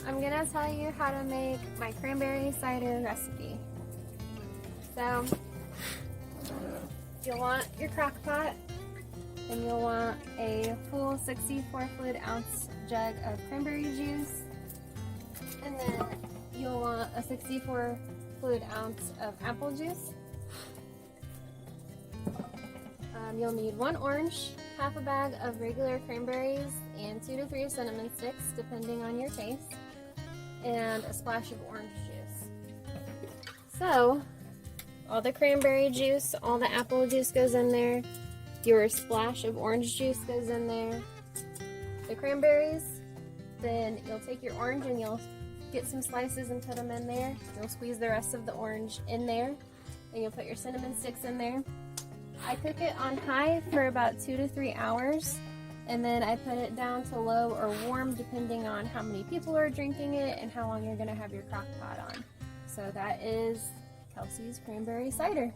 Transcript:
I'm gonna tell you how to make my cranberry cider recipe. So, you'll want your crock pot, and you'll want a full 64 fluid ounce jug of cranberry juice, and then you'll want a 64 fluid ounce of apple juice. You'll need 1 orange, half a bag of regular cranberries, and 2 to 3 cinnamon sticks, depending on your taste, and a splash of orange juice. So, all the cranberry juice, all the apple juice goes in there, your splash of orange juice goes in there, the cranberries, then you'll take your orange and you'll get some slices and put them in there. You'll squeeze the rest of the orange in there, and you'll put your cinnamon sticks in there. I cook it on high for about 2 to 3 hours, and then I put it down to low or warm depending on how many people are drinking it and how long you're going to have your crock pot on. So that is Kelsey's cranberry cider.